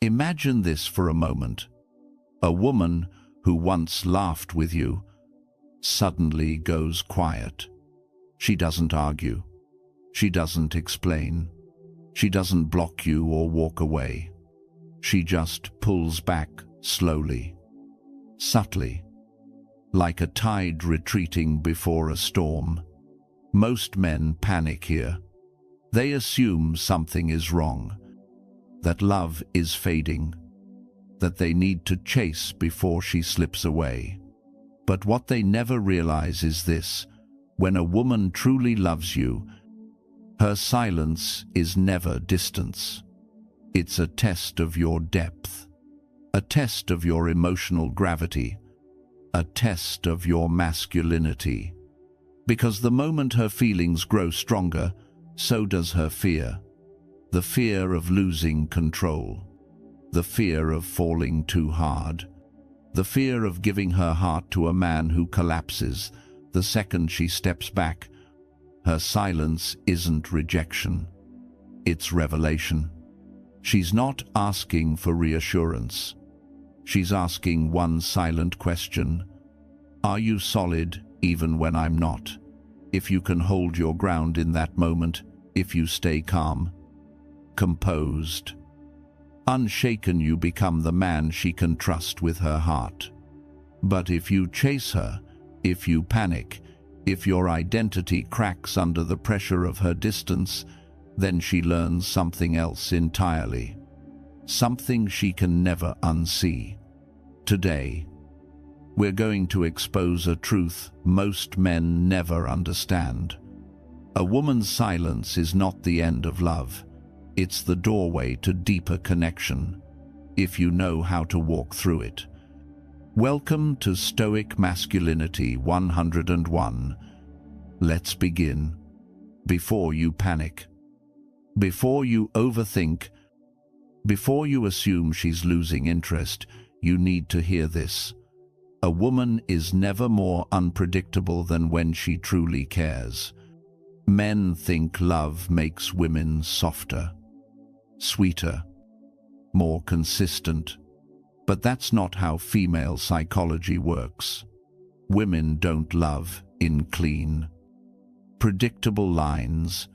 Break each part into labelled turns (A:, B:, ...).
A: Imagine this for a moment. A woman who once laughed with you suddenly goes quiet. She doesn't argue. She doesn't explain. She doesn't block you or walk away. She just pulls back slowly, subtly, like a tide retreating before a storm. Most men panic here. They assume something is wrong, that love is fading, that they need to chase before she slips away. But what they never realize is this: when a woman truly loves you, her silence is never distance. It's a test of your depth, a test of your emotional gravity, a test of your masculinity. Because the moment her feelings grow stronger, so does her fear. The fear of losing control, the fear of falling too hard, the fear of giving her heart to a man who collapses the second she steps back. Her silence isn't rejection, it's revelation. She's not asking for reassurance. She's asking one silent question: are you solid even when I'm not? If you can hold your ground in that moment, if you stay calm, composed, unshaken, you become the man she can trust with her heart. But if you chase her, if you panic, if your identity cracks under the pressure of her distance, then she learns something else entirely, something she can never unsee. Today, we're going to expose a truth most men never understand. A woman's silence is not the end of love. It's the doorway to deeper connection, if you know how to walk through it. Welcome to Stoic Masculinity 101. Let's begin. Before you panic, before you overthink, before you assume she's losing interest, you need to hear this. A woman is never more unpredictable than when she truly cares. Men think love makes women softer, sweeter, more consistent. But that's not how female psychology works. Women don't love in clean, predictable lines.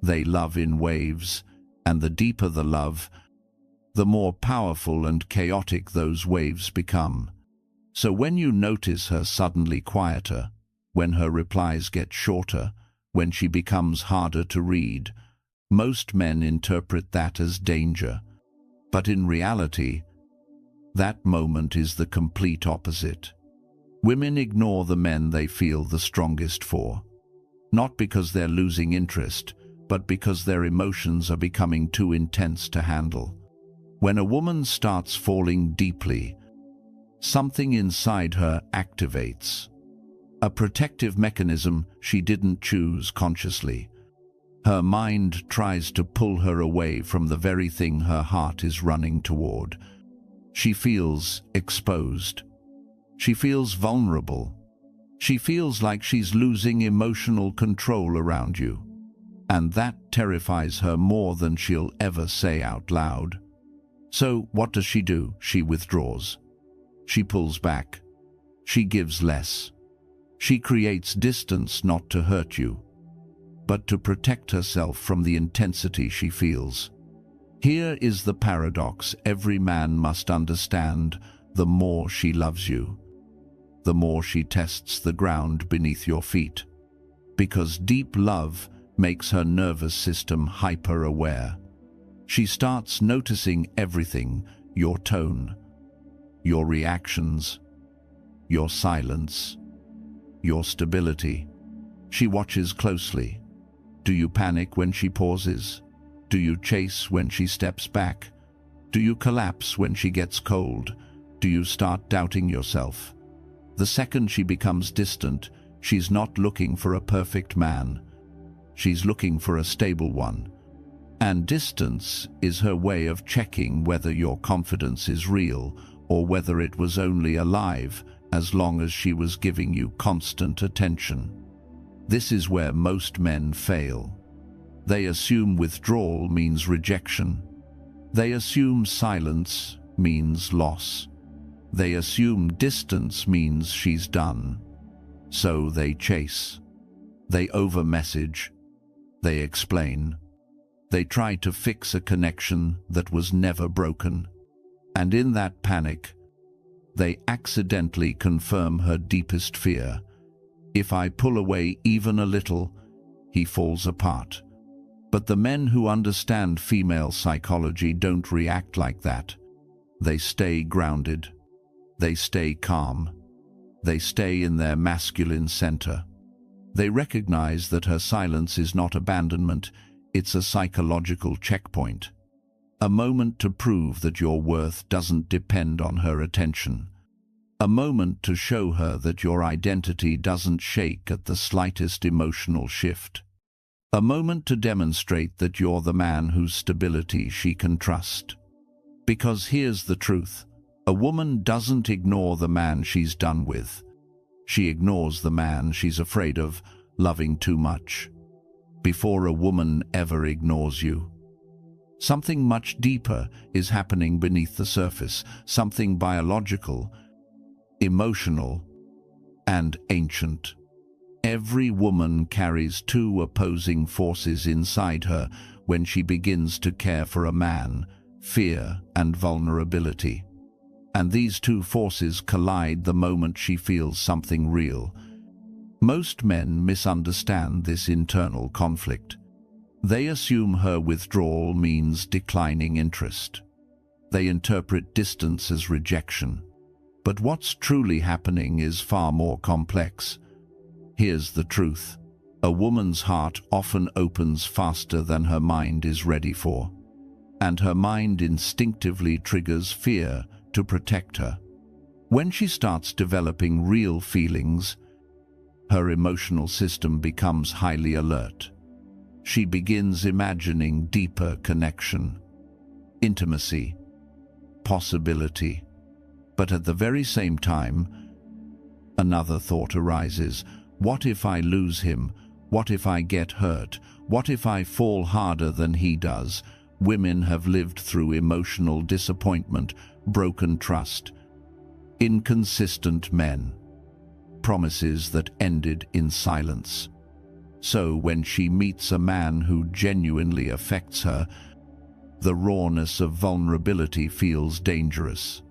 A: They love in waves, and the deeper the love, the more powerful and chaotic those waves become. So when you notice her suddenly quieter, when her replies get shorter, when she becomes harder to read, most men interpret that as danger. But in reality, that moment is the complete opposite. Women ignore the men they feel the strongest for, not because they're losing interest, but because their emotions are becoming too intense to handle. When a woman starts falling deeply, something inside her activates, a protective mechanism she didn't choose consciously. Her mind tries to pull her away from the very thing her heart is running toward. She feels exposed. She feels vulnerable. She feels like she's losing emotional control around you. And that terrifies her more than she'll ever say out loud. So what does she do? She withdraws. She pulls back. She gives less. She creates distance not to hurt you, but to protect herself from the intensity she feels. Here is the paradox every man must understand: the more she loves you, the more she tests the ground beneath your feet. Because deep love makes her nervous system hyper-aware. She starts noticing everything: your tone, your reactions, your silence, your stability. She watches closely. Do you panic when she pauses? Do you chase when she steps back? Do you collapse when she gets cold? Do you start doubting yourself? The second she becomes distant, she's not looking for a perfect man. She's looking for a stable one. And distance is her way of checking whether your confidence is real or whether it was only alive as long as she was giving you constant attention. This is where most men fail. They assume withdrawal means rejection. They assume silence means loss. They assume distance means she's done. So they chase. They over-message. They explain. They try to fix a connection that was never broken. And in that panic, they accidentally confirm her deepest fear. If I pull away even a little, he falls apart. But the men who understand female psychology don't react like that. They stay grounded. They stay calm. They stay in their masculine center. They recognize that her silence is not abandonment, it's a psychological checkpoint. A moment to prove that your worth doesn't depend on her attention. A moment to show her that your identity doesn't shake at the slightest emotional shift. A moment to demonstrate that you're the man whose stability she can trust. Because here's the truth. A woman doesn't ignore the man she's done with. She ignores the man she's afraid of loving too much. Before a woman ever ignores you, something much deeper is happening beneath the surface, something biological, emotional, and ancient. Every woman carries two opposing forces inside her when she begins to care for a man, fear and vulnerability. And these two forces collide the moment she feels something real. Most men misunderstand this internal conflict. They assume her withdrawal means declining interest. They interpret distance as rejection. But what's truly happening is far more complex. Here's the truth. A woman's heart often opens faster than her mind is ready for. And her mind instinctively triggers fear to protect her. When she starts developing real feelings, her emotional system becomes highly alert. She begins imagining deeper connection, intimacy, possibility. But at the very same time, another thought arises. What if I lose him? What if I get hurt? What if I fall harder than he does? Women have lived through emotional disappointment, broken trust, inconsistent men, promises that ended in silence. So when she meets a man who genuinely affects her, the rawness of vulnerability feels dangerous.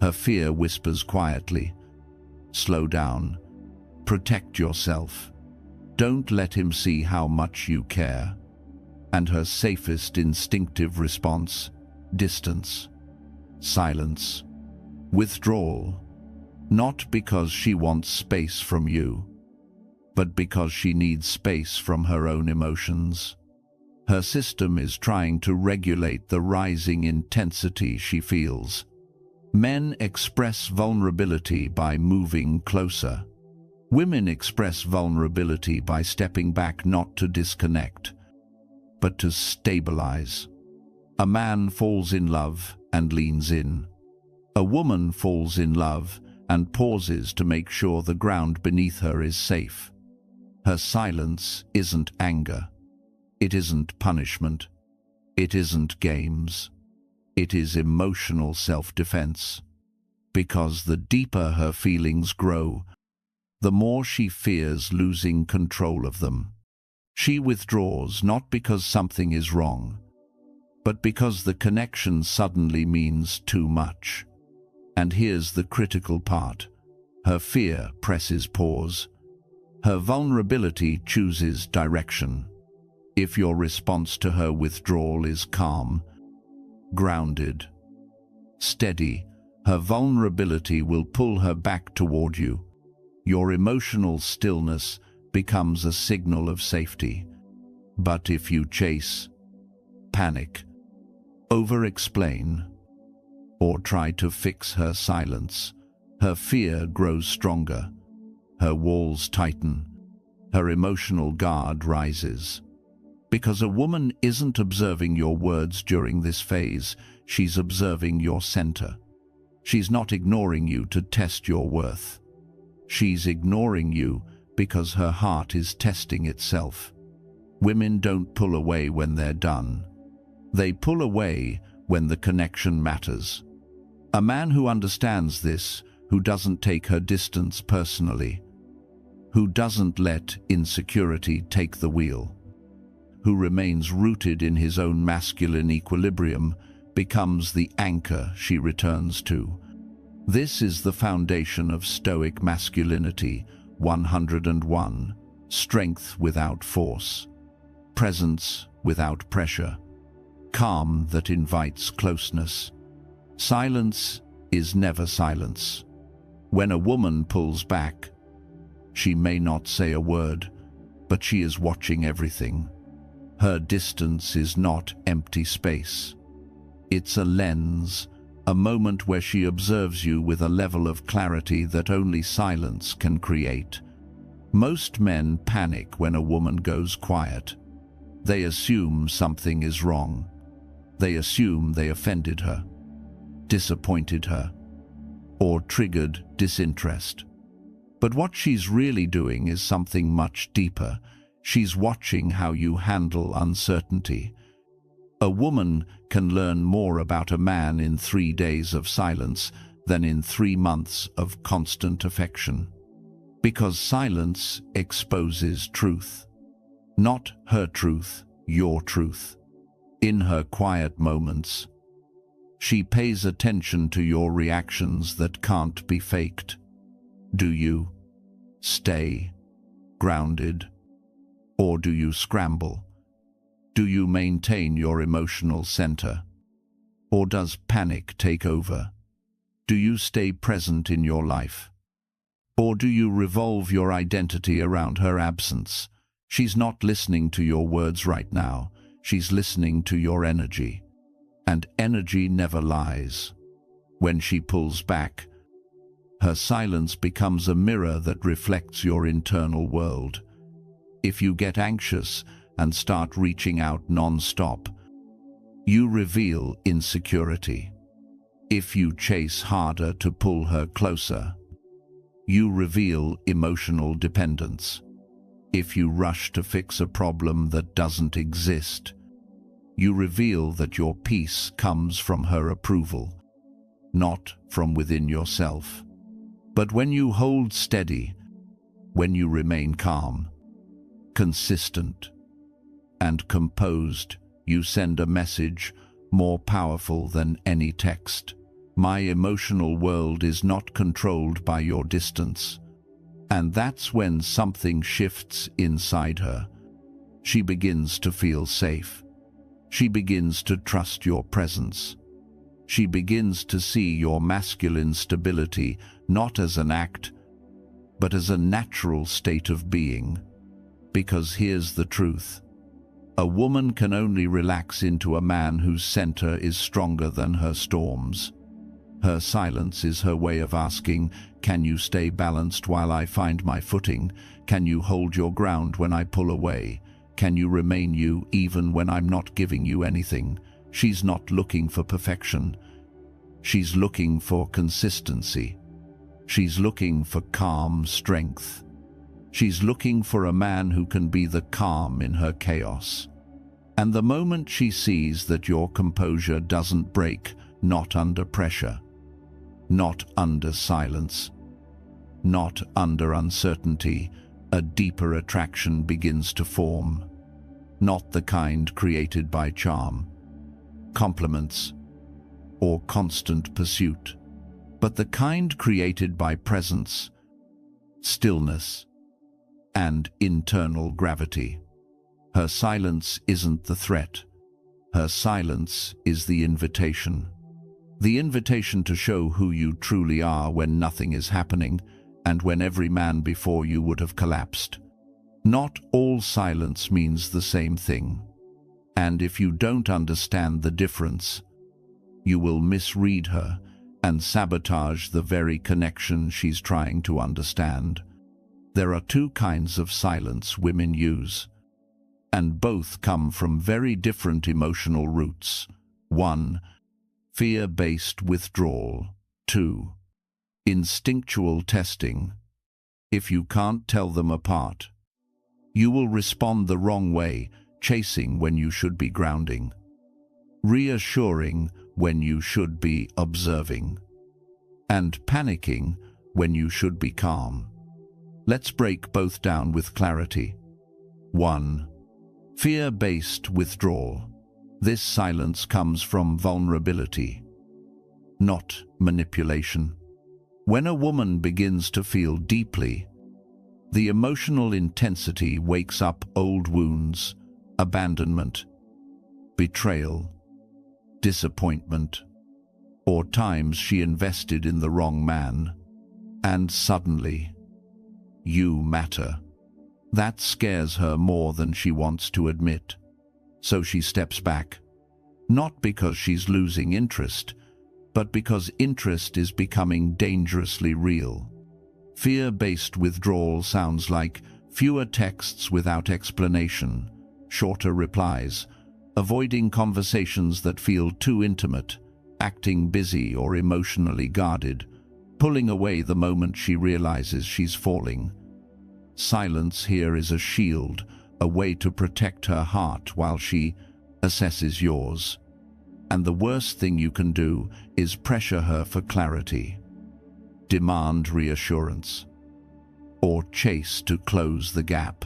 A: Her fear whispers quietly, "Slow down. Protect yourself. Don't let him see how much you care." And her safest instinctive response, distance, silence, withdrawal, not because she wants space from you, but because she needs space from her own emotions. Her system is trying to regulate the rising intensity she feels. Men express vulnerability by moving closer. Women express vulnerability by stepping back, not to disconnect, but to stabilize. A man falls in love and leans in. A woman falls in love and pauses to make sure the ground beneath her is safe. Her silence isn't anger. It isn't punishment. It isn't games. It is emotional self-defense. Because the deeper her feelings grow, the more she fears losing control of them. She withdraws not because something is wrong, but because the connection suddenly means too much. And here's the critical part. Her fear presses pause. Her vulnerability chooses direction. If your response to her withdrawal is calm, grounded, steady, her vulnerability will pull her back toward you. Your emotional stillness becomes a signal of safety. But if you chase, panic, over-explain, or try to fix her silence, her fear grows stronger, her walls tighten, her emotional guard rises. Because a woman isn't observing your words during this phase, she's observing your center. She's not ignoring you to test your worth. She's ignoring you because her heart is testing itself. Women don't pull away when they're done. They pull away when the connection matters. A man who understands this, who doesn't take her distance personally, who doesn't let insecurity take the wheel, who remains rooted in his own masculine equilibrium, becomes the anchor she returns to. This is the foundation of Stoic masculinity. 101. Strength without force, presence without pressure, calm that invites closeness. Silence is never silence. When a woman pulls back, she may not say a word, but she is watching everything. Her distance is not empty space. It's a lens, a moment where she observes you with a level of clarity that only silence can create. Most men panic when a woman goes quiet. They assume something is wrong. They assume they offended her, disappointed her, or triggered disinterest. But what she's really doing is something much deeper. She's watching how you handle uncertainty. A woman can learn more about a man in 3 days of silence than in 3 months of constant affection. Because silence exposes truth. Not her truth, your truth. In her quiet moments, she pays attention to your reactions that can't be faked. Do you stay grounded, or do you scramble? Do you maintain your emotional center, or does panic take over? Do you stay present in your life, or do you revolve your identity around her absence? She's not listening to your words right now. She's listening to your energy. And energy never lies. When she pulls back, her silence becomes a mirror that reflects your internal world. If you get anxious and start reaching out non-stop, you reveal insecurity. If you chase harder to pull her closer, you reveal emotional dependence. If you rush to fix a problem that doesn't exist, you reveal that your peace comes from her approval, not from within yourself. But when you hold steady, when you remain calm, consistent, and composed, you send a message more powerful than any text. My emotional world is not controlled by your distance. And that's when something shifts inside her. She begins to feel safe. She begins to trust your presence. She begins to see your masculine stability not as an act, but as a natural state of being. Because here's the truth. A woman can only relax into a man whose center is stronger than her storms. Her silence is her way of asking, can you stay balanced while I find my footing? Can you hold your ground when I pull away? Can you remain you even when I'm not giving you anything? She's not looking for perfection. She's looking for consistency. She's looking for calm strength. She's looking for a man who can be the calm in her chaos. And the moment she sees that your composure doesn't break, not under pressure, not under silence, not under uncertainty, a deeper attraction begins to form. Not the kind created by charm, compliments, or constant pursuit, but the kind created by presence, stillness, and internal gravity. Her silence isn't the threat. Her silence is the invitation. The invitation to show who you truly are when nothing is happening and when every man before you would have collapsed. Not all silence means the same thing. And if you don't understand the difference, you will misread her and sabotage the very connection she's trying to understand. There are two kinds of silence women use, and both come from very different emotional roots. 1. Fear-based withdrawal. 2. Instinctual testing. If you can't tell them apart, you will respond the wrong way, chasing when you should be grounding. reassuring when you should be observing, and panicking when you should be calm. Let's break both down with clarity. 1. Fear-based withdrawal. This silence comes from vulnerability, not manipulation. When a woman begins to feel deeply, the emotional intensity wakes up old wounds, abandonment, betrayal, disappointment, or times she invested in the wrong man, and suddenly, you matter. That scares her more than she wants to admit. So she steps back, not because she's losing interest, but because interest is becoming dangerously real. Fear-based withdrawal sounds like fewer texts without explanation, shorter replies, avoiding conversations that feel too intimate, acting busy or emotionally guarded, pulling away the moment she realizes she's falling. Silence here is a shield, a way to protect her heart while she assesses yours. And the worst thing you can do is pressure her for clarity, demand reassurance, or chase to close the gap.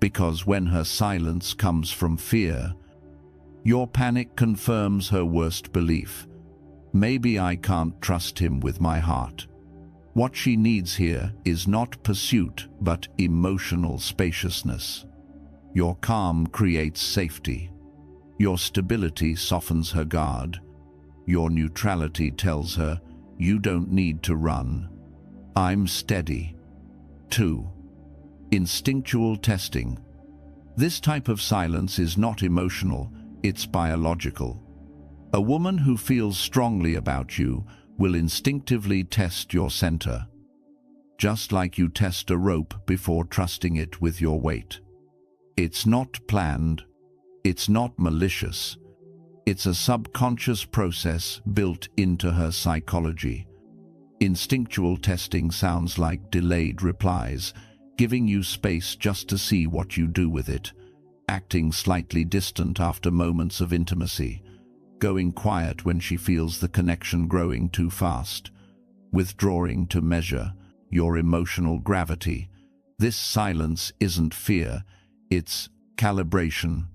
A: Because when her silence comes from fear, your panic confirms her worst belief. Maybe I can't trust him with my heart. What she needs here is not pursuit, but emotional spaciousness. Your calm creates safety. Your stability softens her guard. Your neutrality tells her, you don't need to run. I'm steady. 2. Instinctual testing. This type of silence is not emotional, it's biological. A woman who feels strongly about you will instinctively test your center, just like you test a rope before trusting it with your weight. It's not planned, it's not malicious, it's a subconscious process built into her psychology. Instinctual testing sounds like delayed replies, giving you space just to see what you do with it, acting slightly distant after moments of intimacy, going quiet when she feels the connection growing too fast, withdrawing to measure your emotional gravity. This silence isn't fear, it's calibration.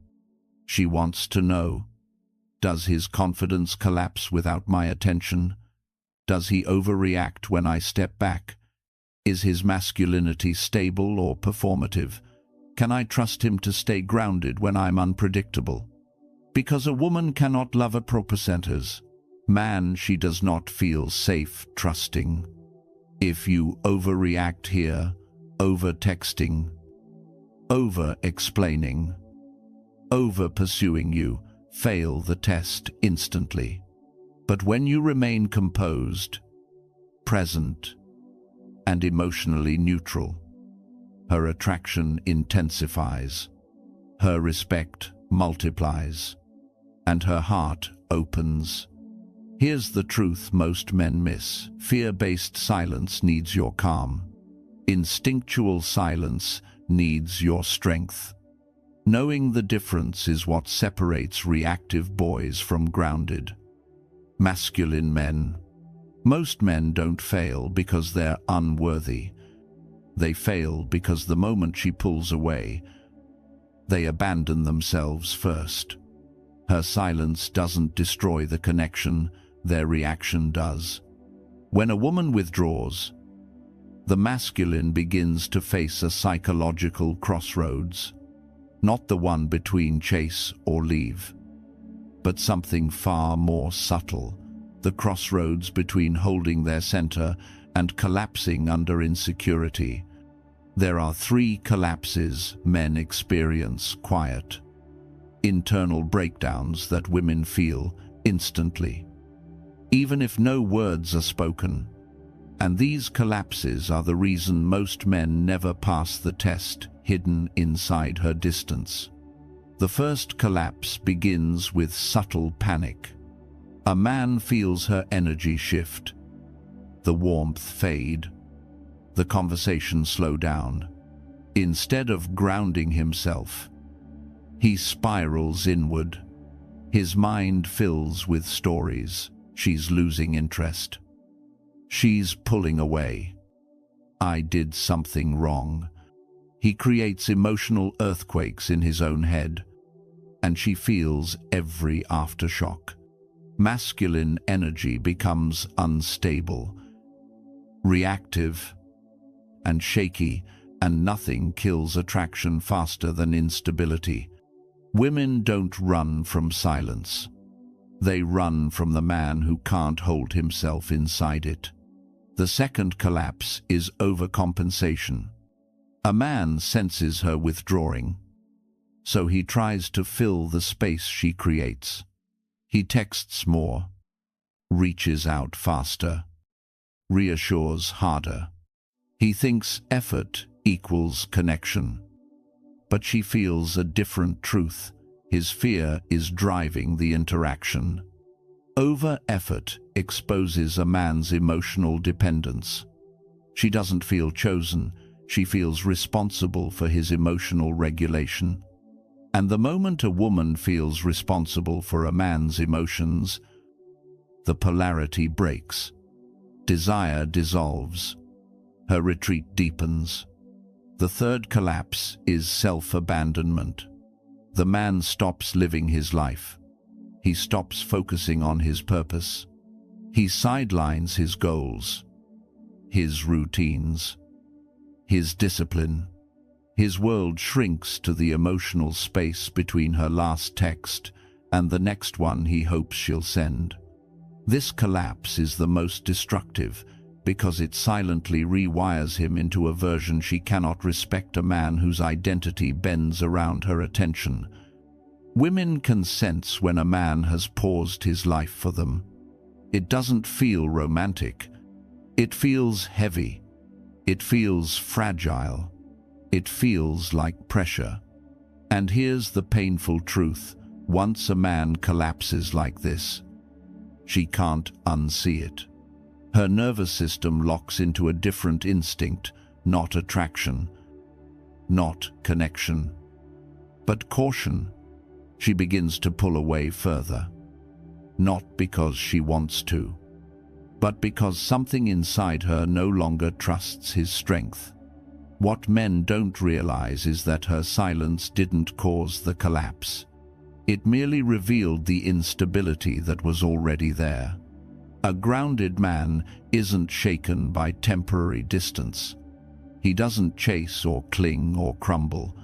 A: She wants to know, does his confidence collapse without my attention? Does he overreact when I step back? Is his masculinity stable or performative? Can I trust him to stay grounded when I'm unpredictable? Because a woman cannot love at %. Man, she does not feel safe trusting. If you overreact here, over-texting, over-explaining, over-pursuing, you fail the test instantly. But when you remain composed, present, and emotionally neutral, her attraction intensifies, her respect multiplies, and her heart opens. Here's the truth most men miss. Fear-based silence needs your calm. Instinctual silence needs your strength. Knowing the difference is what separates reactive boys from grounded, masculine men. Most men don't fail because they're unworthy. They fail because the moment she pulls away, they abandon themselves first. Her silence doesn't destroy the connection, their reaction does. When a woman withdraws, the masculine begins to face a psychological crossroads, not the one between chase or leave, but something far more subtle, the crossroads between holding their center and collapsing under insecurity. There are 3 collapses men experience: quiet, internal breakdowns that women feel instantly, even if no words are spoken. And these collapses are the reason most men never pass the test, hidden inside her distance. The first collapse begins with subtle panic. A man feels her energy shift, the warmth fade, the conversation slow down. Instead of grounding himself, he spirals inward, His mind fills with stories. She's losing interest. She's pulling away. I did something wrong. He creates emotional earthquakes in his own head, and she feels every aftershock. Masculine energy becomes unstable, reactive, and shaky, and nothing kills attraction faster than instability. Women don't run from silence. They run from the man who can't hold himself inside it. The second collapse is overcompensation. A man senses her withdrawing, so he tries to fill the space she creates. He texts more, reaches out faster, reassures harder. He thinks effort equals connection. But she feels a different truth. His fear is driving the interaction. Over-effort exposes a man's emotional dependence. She doesn't feel chosen. She feels responsible for his emotional regulation. And the moment a woman feels responsible for a man's emotions, the polarity breaks. Desire dissolves. Her retreat deepens. The third collapse is self-abandonment. The man stops living his life. He stops focusing on his purpose. He sidelines his goals, his routines, his discipline. His world shrinks to the emotional space between her last text and the next one he hopes she'll send. This collapse is the most destructive because it silently rewires him into a version she cannot respect, a man whose identity bends around her attention. Women can sense when a man has paused his life for them. It doesn't feel romantic. It feels heavy. It feels fragile. It feels like pressure. And here's the painful truth. Once a man collapses like this, she can't unsee it. Her nervous system locks into a different instinct, not attraction, not connection, but caution. She begins to pull away further, not because she wants to, but because something inside her no longer trusts his strength. What men don't realize is that her silence didn't cause the collapse. It merely revealed the instability that was already there. A grounded man isn't shaken by temporary distance. He doesn't chase or cling or crumble.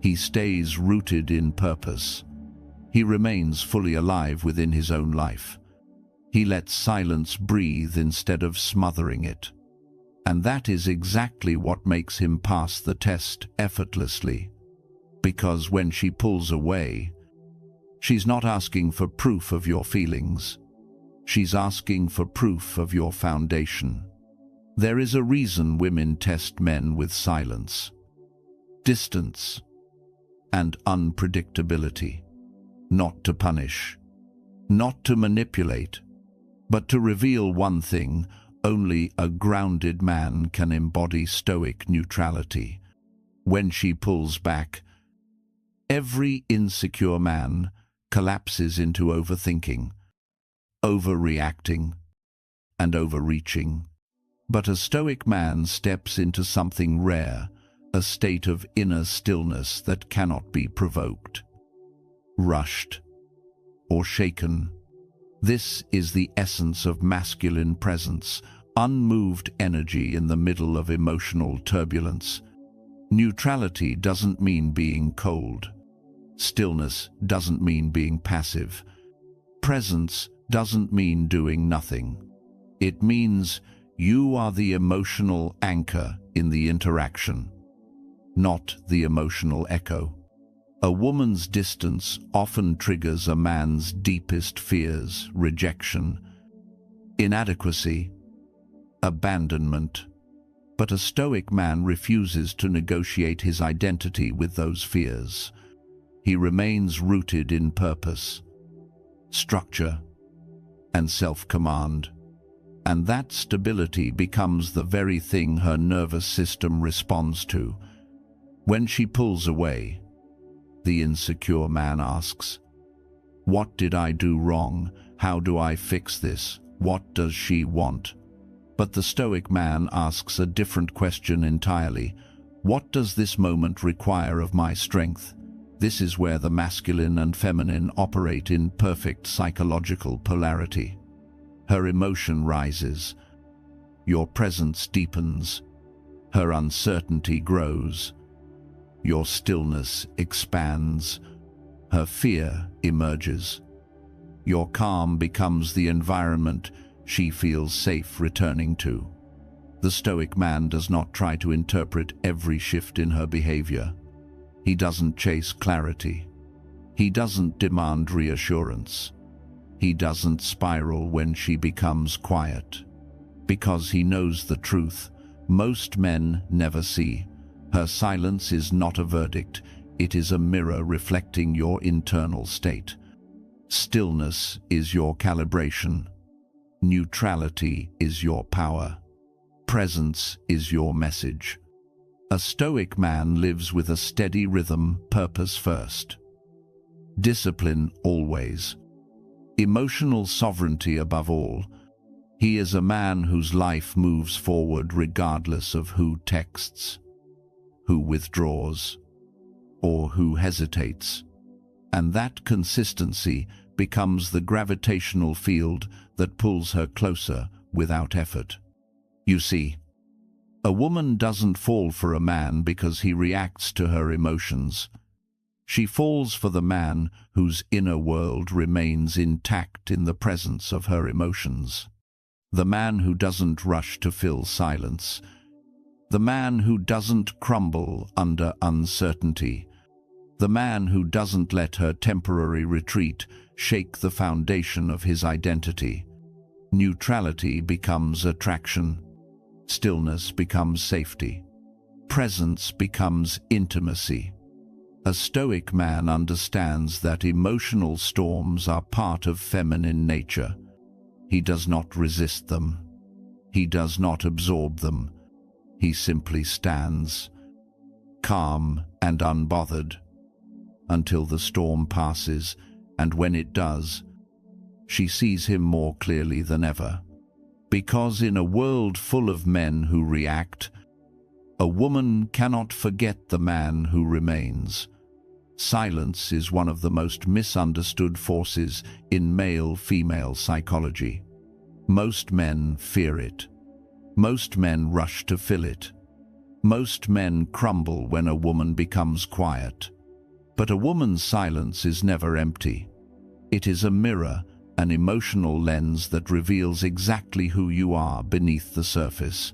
A: He stays rooted in purpose. He remains fully alive within his own life. He lets silence breathe instead of smothering it. And that is exactly what makes him pass the test effortlessly. Because when she pulls away, she's not asking for proof of your feelings. She's asking for proof of your foundation. There is a reason women test men with silence, distance, and unpredictability. Not to punish, not to manipulate, but to reveal one thing: only a grounded man can embody stoic neutrality. When she pulls back, every insecure man collapses into overthinking, overreacting, and overreaching. But a stoic man steps into something rare, a state of inner stillness that cannot be provoked, rushed, or shaken. This is the essence of masculine presence, unmoved energy in the middle of emotional turbulence. Neutrality doesn't mean being cold. Stillness doesn't mean being passive. Presence doesn't mean doing nothing. It means you are the emotional anchor in the interaction, not the emotional echo. A woman's distance often triggers a man's deepest fears: rejection, inadequacy, abandonment. But a stoic man refuses to negotiate his identity with those fears. He remains rooted in purpose, structure, and self-command. And that stability becomes the very thing her nervous system responds to. When she pulls away, the insecure man asks, What did I do wrong? How do I fix this? What does she want? But the Stoic man asks a different question entirely. What does this moment require of my strength? This is where the masculine and feminine operate in perfect psychological polarity. Her emotion rises. Your presence deepens. Her uncertainty grows. Your stillness expands. Her fear emerges. Your calm becomes the environment she feels safe returning to. The Stoic man does not try to interpret every shift in her behavior. He doesn't chase clarity. He doesn't demand reassurance. He doesn't spiral when she becomes quiet. Because he knows the truth most men never see. Her silence is not a verdict. It is a mirror reflecting your internal state. Stillness is your calibration. Neutrality is your power. Presence is your message. A Stoic man lives with a steady rhythm, purpose first. Discipline always. Emotional sovereignty above all. He is a man whose life moves forward regardless of who texts, who withdraws, or who hesitates. And that consistency becomes the gravitational field that pulls her closer without effort. You see, a woman doesn't fall for a man because he reacts to her emotions. She falls for the man whose inner world remains intact in the presence of her emotions. The man who doesn't rush to fill silence. The man who doesn't crumble under uncertainty. The man who doesn't let her temporary retreat shake the foundation of his identity. Neutrality becomes attraction. Stillness becomes safety. Presence becomes intimacy. A Stoic man understands that emotional storms are part of feminine nature. He does not resist them. He does not absorb them. He simply stands, calm and unbothered, until the storm passes, and when it does, she sees him more clearly than ever. Because in a world full of men who react, a woman cannot forget the man who remains. Silence is one of the most misunderstood forces in male-female psychology. Most men fear it. Most men rush to fill it. Most men crumble when a woman becomes quiet. But a woman's silence is never empty. It is a mirror, an emotional lens that reveals exactly who you are beneath the surface.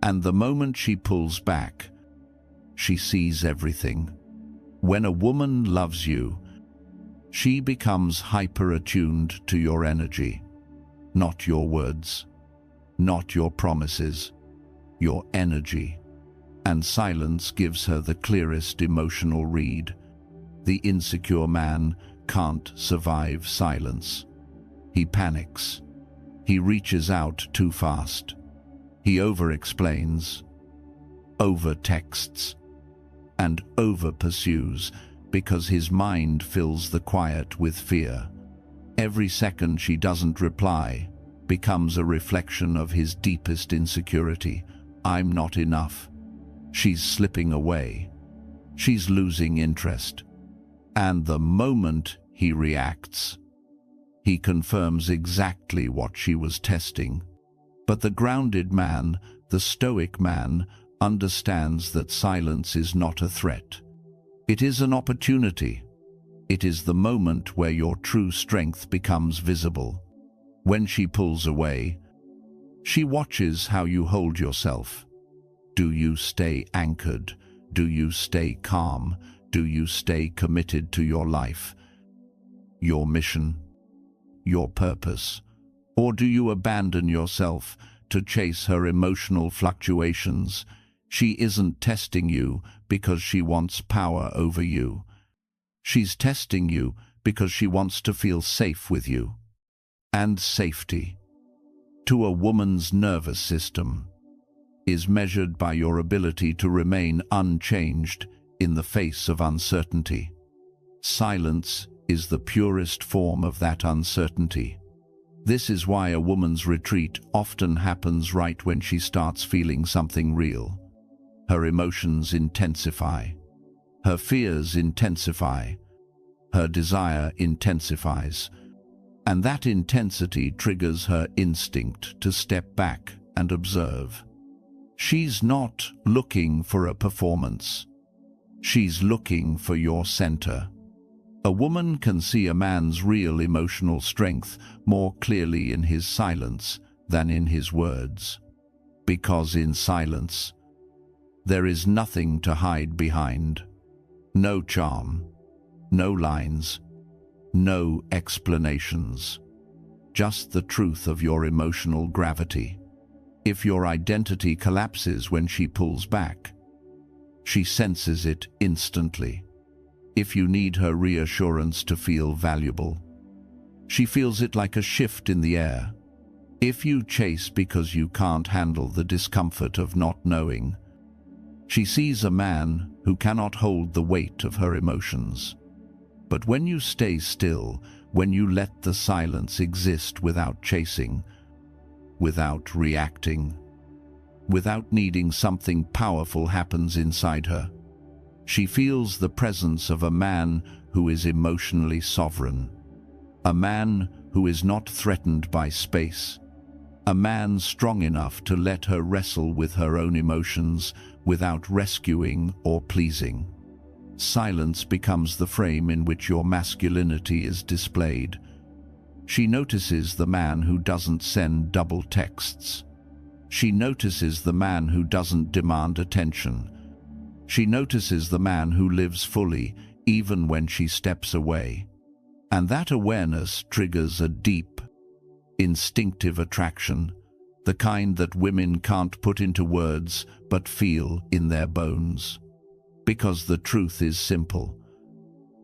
A: And the moment she pulls back, she sees everything. When a woman loves you, she becomes hyper-attuned to your energy, not your words, not your promises, your energy. And silence gives her the clearest emotional read. The insecure man can't survive silence. He panics. He reaches out too fast. He over-explains, over-texts, and over-pursues because his mind fills the quiet with fear. Every second she doesn't reply becomes a reflection of his deepest insecurity. I'm not enough. She's slipping away. She's losing interest. And the moment he reacts, he confirms exactly what she was testing. But the grounded man, the Stoic man, understands that silence is not a threat. It is an opportunity. It is the moment where your true strength becomes visible. When she pulls away, she watches how you hold yourself. Do you stay anchored? Do you stay calm? Do you stay committed to your life, your mission, your purpose? Or do you abandon yourself to chase her emotional fluctuations? She isn't testing you because she wants power over you. She's testing you because she wants to feel safe with you. And safety, to a woman's nervous system, is measured by your ability to remain unchanged in the face of uncertainty. Silence is the purest form of that uncertainty. This is why a woman's retreat often happens right when she starts feeling something real. Her emotions intensify. Her fears intensify. Her desire intensifies. And that intensity triggers her instinct to step back and observe. She's not looking for a performance. She's looking for your center. A woman can see a man's real emotional strength more clearly in his silence than in his words. Because in silence, there is nothing to hide behind. No charm, no lines, no explanations. Just the truth of your emotional gravity. If your identity collapses when she pulls back, she senses it instantly. If you need her reassurance to feel valuable, she feels it like a shift in the air. If you chase because you can't handle the discomfort of not knowing, she sees a man who cannot hold the weight of her emotions. But when you stay still, when you let the silence exist without chasing, without reacting, without needing something powerful happens inside her, she feels the presence of a man who is emotionally sovereign, a man who is not threatened by space, a man strong enough to let her wrestle with her own emotions without rescuing or pleasing. Silence becomes the frame in which your masculinity is displayed. She notices the man who doesn't send double texts. She notices the man who doesn't demand attention. She notices the man who lives fully, even when she steps away. And that awareness triggers a deep, instinctive attraction, the kind that women can't put into words but feel in their bones. Because the truth is simple.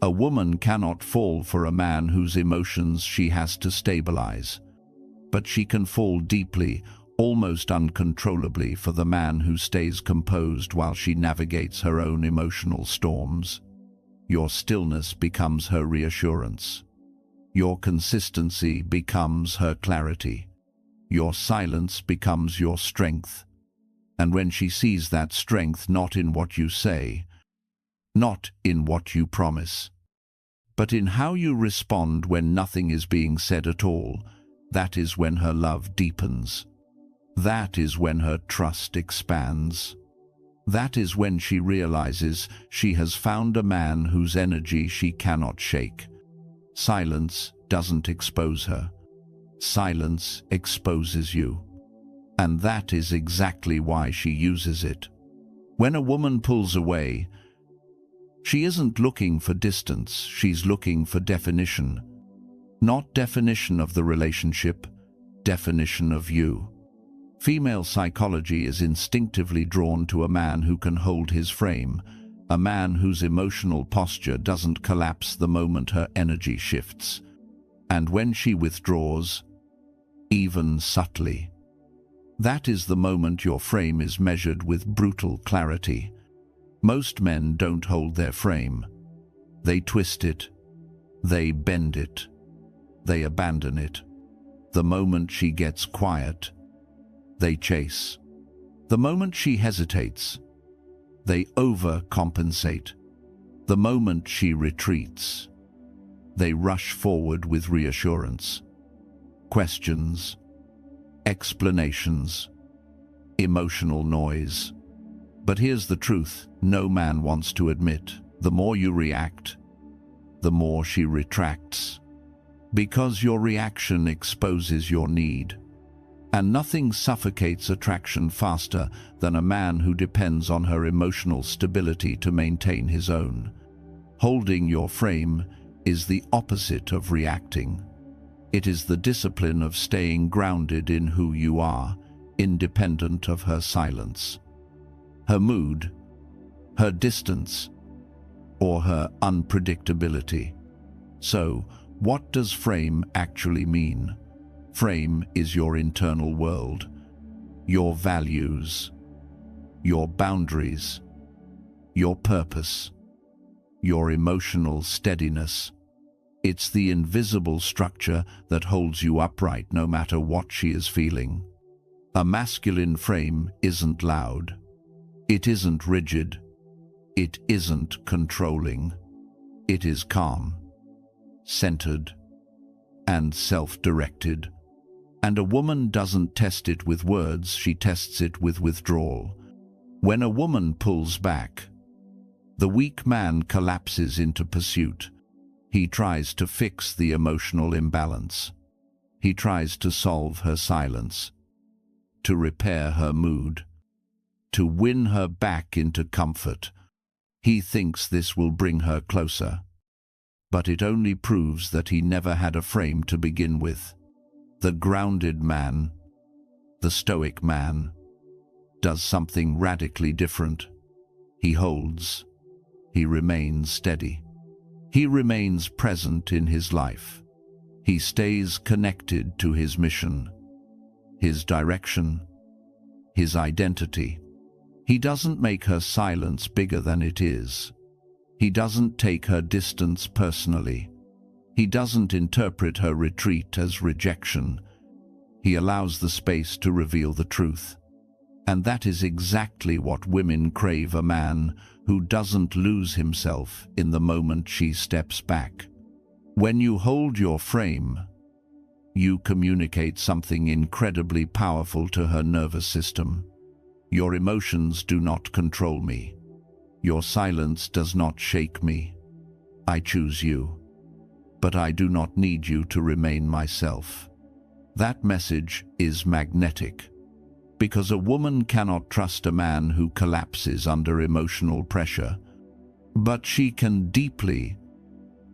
A: A woman cannot fall for a man whose emotions she has to stabilize. But she can fall deeply, almost uncontrollably, for the man who stays composed while she navigates her own emotional storms. Your stillness becomes her reassurance. Your consistency becomes her clarity. Your silence becomes your strength. And when she sees that strength not in what you say, not in what you promise, but in how you respond when nothing is being said at all, that is when her love deepens. That is when her trust expands. That is when she realizes she has found a man whose energy she cannot shake. Silence doesn't expose her. Silence exposes you. And that is exactly why she uses it. When a woman pulls away, she isn't looking for distance, she's looking for definition. Not definition of the relationship, definition of you. Female psychology is instinctively drawn to a man who can hold his frame, a man whose emotional posture doesn't collapse the moment her energy shifts. And when she withdraws, even subtly, that is the moment your frame is measured with brutal clarity. Most men don't hold their frame. They twist it. They bend it. They abandon it. The moment she gets quiet, they chase. The moment she hesitates, they overcompensate. The moment she retreats, they rush forward with reassurance. Questions, explanations, emotional noise. But here's the truth no man wants to admit. The more you react, the more she retracts. Because your reaction exposes your need. And nothing suffocates attraction faster than a man who depends on her emotional stability to maintain his own. Holding your frame is the opposite of reacting. It is the discipline of staying grounded in who you are, independent of her silence, her mood, her distance, or her unpredictability. So, what does frame actually mean? Frame is your internal world, your values, your boundaries, your purpose, your emotional steadiness, It's the invisible structure that holds you upright no matter what she is feeling. A masculine frame isn't loud. It isn't rigid. It isn't controlling. It is calm, centered, and self-directed. And a woman doesn't test it with words, she tests it with withdrawal. When a woman pulls back, the weak man collapses into pursuit. He tries to fix the emotional imbalance. He tries to solve her silence, to repair her mood, to win her back into comfort. He thinks this will bring her closer, but it only proves that he never had a frame to begin with. The grounded man, the stoic man, does something radically different. He holds. He remains steady. He remains present in his life. He stays connected to his mission, his direction, his identity. He doesn't make her silence bigger than it is. He doesn't take her distance personally. He doesn't interpret her retreat as rejection. He allows the space to reveal the truth. And that is exactly what women crave: a man who doesn't lose himself in the moment she steps back. When you hold your frame, you communicate something incredibly powerful to her nervous system. Your emotions do not control me. Your silence does not shake me. I choose you, but I do not need you to remain myself. That message is magnetic, because a woman cannot trust a man who collapses under emotional pressure, but she can deeply,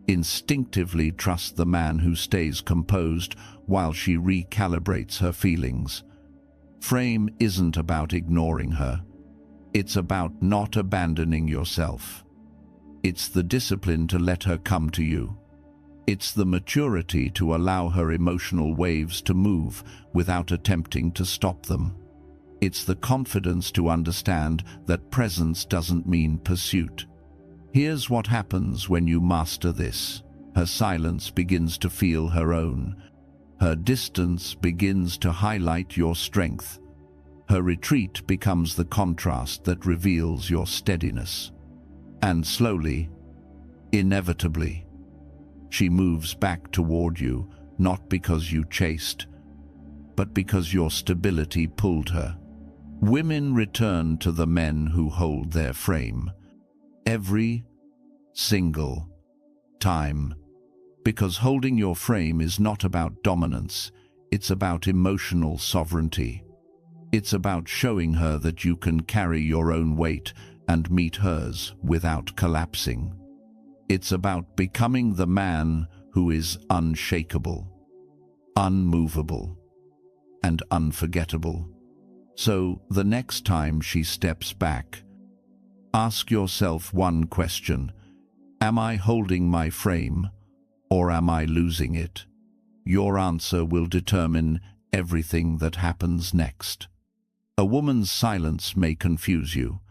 A: instinctively trust the man who stays composed while she recalibrates her feelings. Frame isn't about ignoring her. It's about not abandoning yourself. It's the discipline to let her come to you. It's the maturity to allow her emotional waves to move without attempting to stop them. It's the confidence to understand that presence doesn't mean pursuit. Here's what happens when you master this. Her silence begins to feel her own. Her distance begins to highlight your strength. Her retreat becomes the contrast that reveals your steadiness. And slowly, inevitably, she moves back toward you, not because you chased, but because your stability pulled her. Women return to the men who hold their frame every single time, because holding your frame is not about dominance, it's about emotional sovereignty. It's about showing her that you can carry your own weight and meet hers without collapsing. It's about becoming the man who is unshakable, unmovable, and unforgettable. So the next time she steps back, ask yourself one question: am I holding my frame, or am I losing it? Your answer will determine everything that happens next. A woman's silence may confuse you,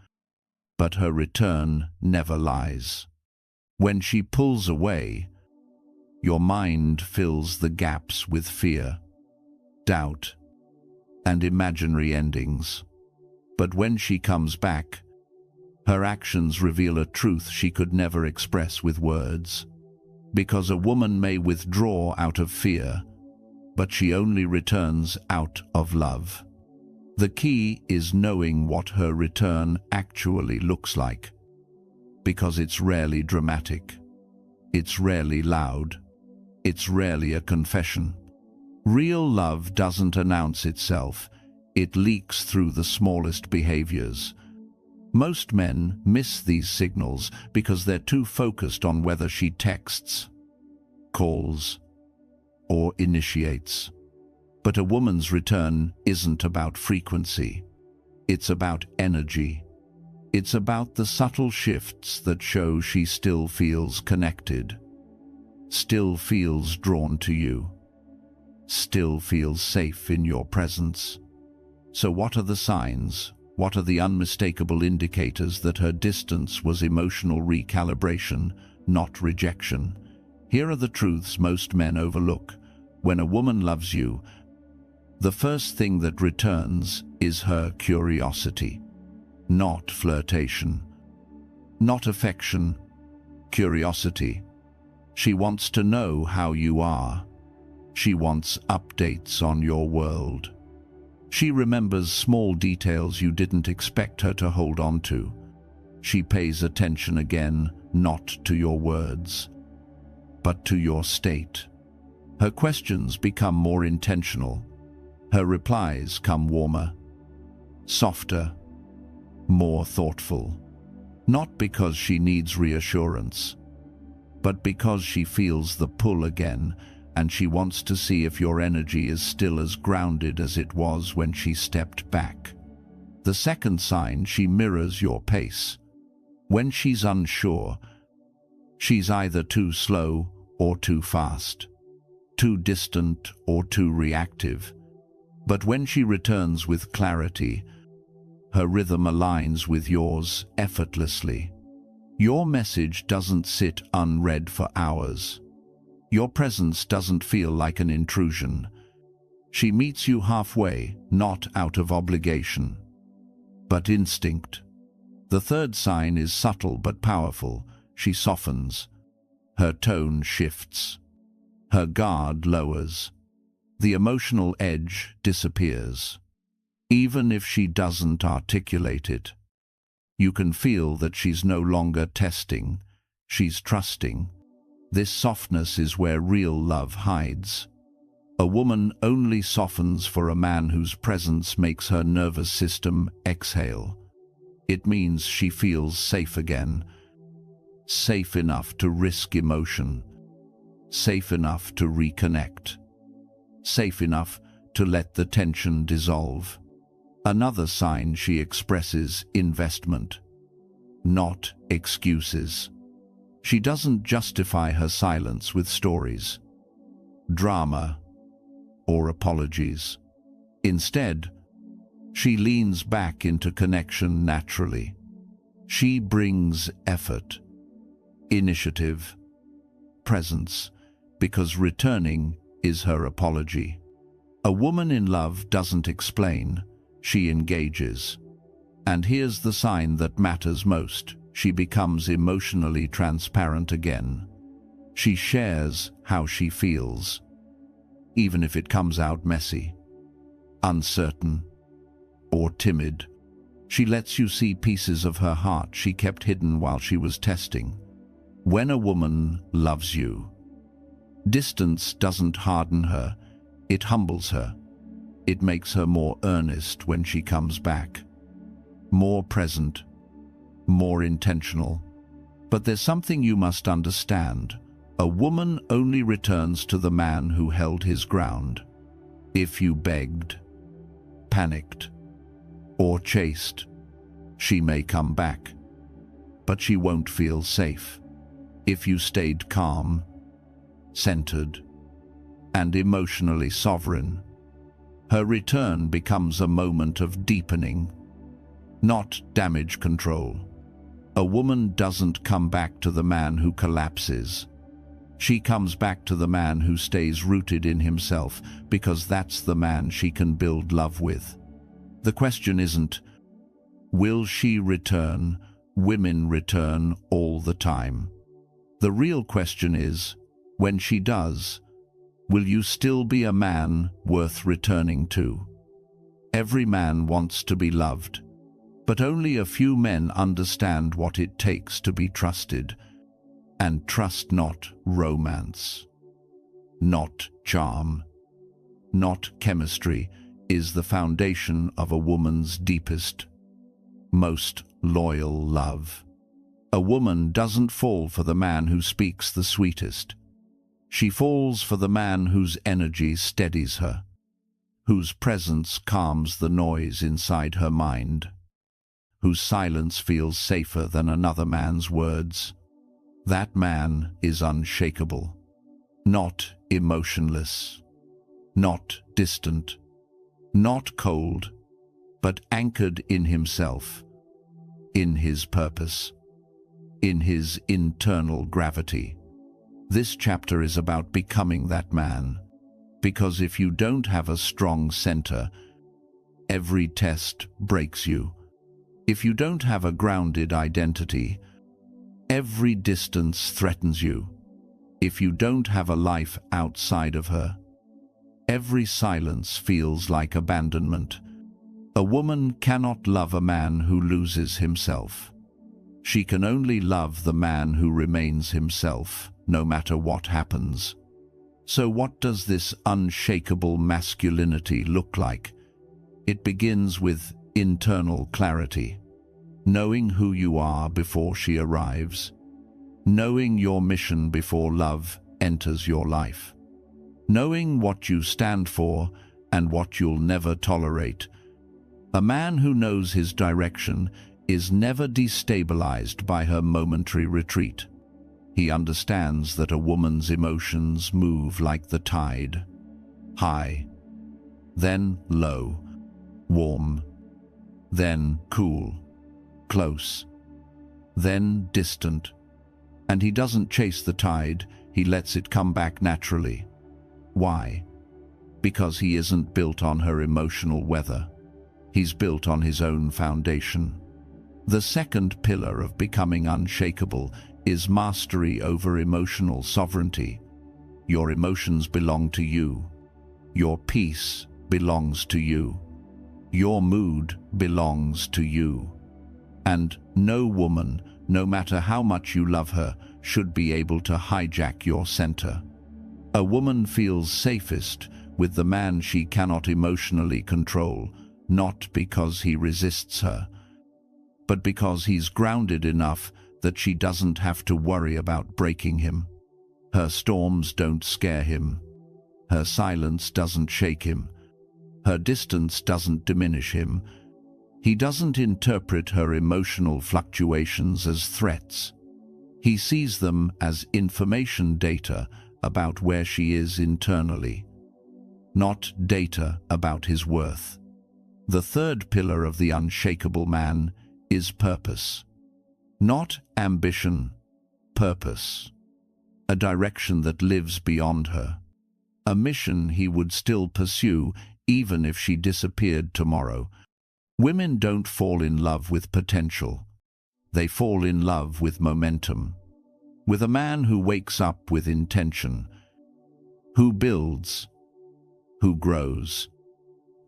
A: but her return never lies. When she pulls away, your mind fills the gaps with fear, doubt, and imaginary endings. But when she comes back, her actions reveal a truth she could never express with words. Because a woman may withdraw out of fear, but she only returns out of love. The key is knowing what her return actually looks like, because it's rarely dramatic, it's rarely loud, it's rarely a confession. Real love doesn't announce itself, it leaks through the smallest behaviors. Most men miss these signals because they're too focused on whether she texts, calls, or initiates. But a woman's return isn't about frequency. It's about energy. It's about the subtle shifts that show she still feels connected, still feels drawn to you, still feels safe in your presence. So what are the signs? What are the unmistakable indicators that her distance was emotional recalibration, not rejection? Here are the truths most men overlook. When a woman loves you, the first thing that returns is her curiosity. Not flirtation, not affection, curiosity. She wants to know how you are. She wants updates on your world. She remembers small details you didn't expect her to hold on to. She pays attention again, not to your words, but to your state. Her questions become more intentional. Her replies come warmer, softer, more thoughtful. Not because she needs reassurance, but because she feels the pull again, and she wants to see if your energy is still as grounded as it was when she stepped back. The second sign, she mirrors your pace. When she's unsure, she's either too slow or too fast, too distant or too reactive. But when she returns with clarity, her rhythm aligns with yours effortlessly. Your message doesn't sit unread for hours. Your presence doesn't feel like an intrusion. She meets you halfway, not out of obligation, but instinct. The third sign is subtle but powerful. She softens. Her tone shifts. Her guard lowers. The emotional edge disappears. Even if she doesn't articulate it, you can feel that she's no longer testing, she's trusting. This softness is where real love hides. A woman only softens for a man whose presence makes her nervous system exhale. It means she feels safe again, safe enough to risk emotion, safe enough to reconnect, safe enough to let the tension dissolve. Another sign, she expresses investment, not excuses. She doesn't justify her silence with stories, drama, or apologies. Instead, she leans back into connection naturally. She brings effort, initiative, presence, because returning is her apology. A woman in love doesn't explain, she engages. And here's the sign that matters most. She becomes emotionally transparent again. She shares how she feels, even if it comes out messy, uncertain, or timid. She lets you see pieces of her heart she kept hidden while she was testing. When a woman loves you, distance doesn't harden her, it humbles her. It makes her more earnest when she comes back, more present, more intentional. But there's something you must understand. A woman only returns to the man who held his ground. If you begged, panicked, or chased, she may come back, but she won't feel safe. If you stayed calm, centered, and emotionally sovereign, her return becomes a moment of deepening, not damage control. A woman doesn't come back to the man who collapses. She comes back to the man who stays rooted in himself, because that's the man she can build love with. The question isn't, will she return? Women return all the time. The real question is, when she does, will you still be a man worth returning to? Every man wants to be loved, but only a few men understand what it takes to be trusted. And trust, not romance, not charm, not chemistry, is the foundation of a woman's deepest, most loyal love. A woman doesn't fall for the man who speaks the sweetest. She falls for the man whose energy steadies her, whose presence calms the noise inside her mind, whose silence feels safer than another man's words. That man is unshakable, not emotionless, not distant, not cold, but anchored in himself, in his purpose, in his internal gravity. This chapter is about becoming that man, because if you don't have a strong center, every test breaks you. If you don't have a grounded identity, every distance threatens you. If you don't have a life outside of her, every silence feels like abandonment. A woman cannot love a man who loses himself. She can only love the man who remains himself, no matter what happens. So what does this unshakable masculinity look like? It begins with internal clarity, knowing who you are before she arrives, knowing your mission before love enters your life, knowing what you stand for and what you'll never tolerate. A man who knows his direction is never destabilized by her momentary retreat. He understands that a woman's emotions move like the tide, high, then low, warm, then cool, close, then distant. And he doesn't chase the tide, he lets it come back naturally. Why? Because he isn't built on her emotional weather. He's built on his own foundation. The second pillar of becoming unshakable is mastery over emotional sovereignty. Your emotions belong to you. Your peace belongs to you. Your mood belongs to you. And no woman, no matter how much you love her, should be able to hijack your center. A woman feels safest with the man she cannot emotionally control, not because he resists her, but because he's grounded enough that she doesn't have to worry about breaking him. Her storms don't scare him. Her silence doesn't shake him. Her distance doesn't diminish him. He doesn't interpret her emotional fluctuations as threats. He sees them as information data about where she is internally, not data about his worth. The third pillar of the unshakable man is purpose. Not ambition, purpose. A direction that lives beyond her. A mission he would still pursue even if she disappeared tomorrow. Women don't fall in love with potential. They fall in love with momentum. With a man who wakes up with intention, who builds, who grows,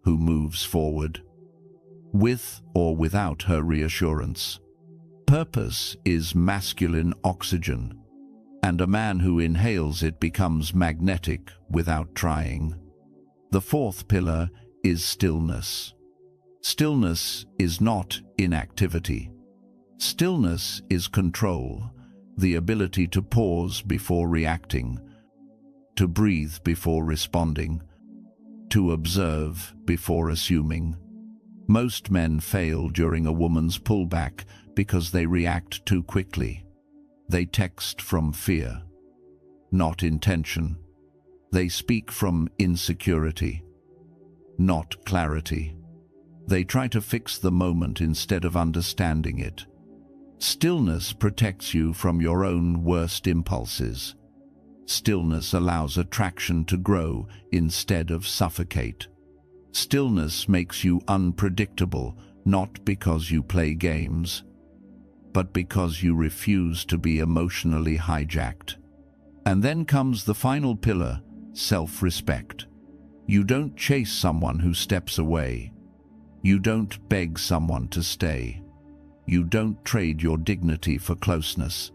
A: who moves forward, with or without her reassurance. Purpose is masculine oxygen, and a man who inhales it becomes magnetic without trying. The fourth pillar is stillness. Stillness is not inactivity. Stillness is control, the ability to pause before reacting, to breathe before responding, to observe before assuming. Most men fail during a woman's pullback because they react too quickly. They text from fear, not intention. They speak from insecurity, not clarity. They try to fix the moment instead of understanding it. Stillness protects you from your own worst impulses. Stillness allows attraction to grow instead of suffocate. Stillness makes you unpredictable, not because you play games, but because you refuse to be emotionally hijacked. And then comes the final pillar, self-respect. You don't chase someone who steps away. You don't beg someone to stay. You don't trade your dignity for closeness.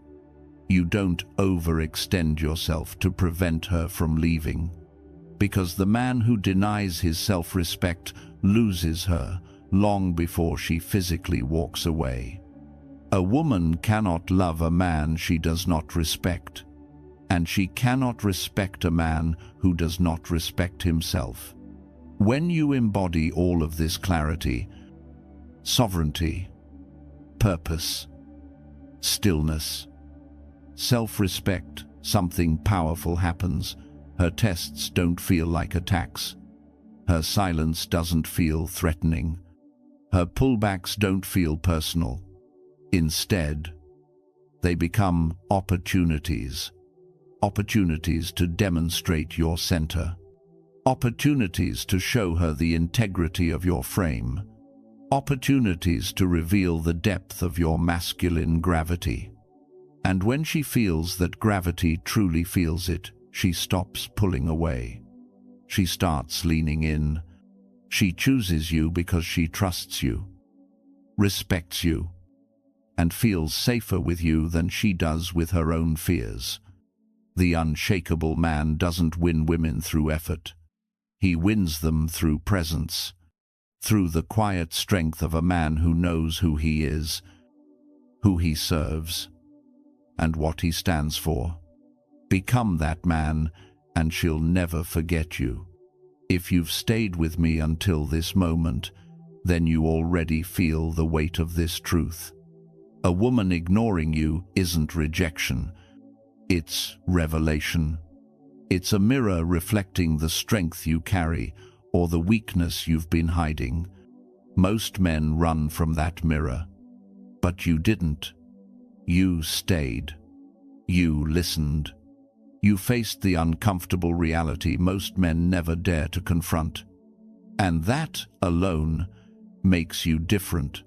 A: You don't overextend yourself to prevent her from leaving. Because the man who denies his self-respect loses her long before she physically walks away. A woman cannot love a man she does not respect, and she cannot respect a man who does not respect himself. When you embody all of this clarity, sovereignty, purpose, stillness, self-respect, something powerful happens. Her tests don't feel like attacks. Her silence doesn't feel threatening. Her pullbacks don't feel personal. Instead, they become opportunities. opportunities to demonstrate your center, opportunities to show her the integrity of your frame, opportunities to reveal the depth of your masculine gravity. And when she feels that gravity truly feels it, she stops pulling away. She starts leaning in. She chooses you because she trusts you, respects you, and feels safer with you than she does with her own fears. The unshakable man doesn't win women through effort. He wins them through presence, through the quiet strength of a man who knows who he is, who he serves, and what he stands for. Become that man, and she'll never forget you. If you've stayed with me until this moment, then you already feel the weight of this truth. A woman ignoring you isn't rejection. It's revelation. It's a mirror reflecting the strength you carry or the weakness you've been hiding. Most men run from that mirror, but you didn't. You stayed. You listened. You faced the uncomfortable reality most men never dare to confront. And that alone makes you different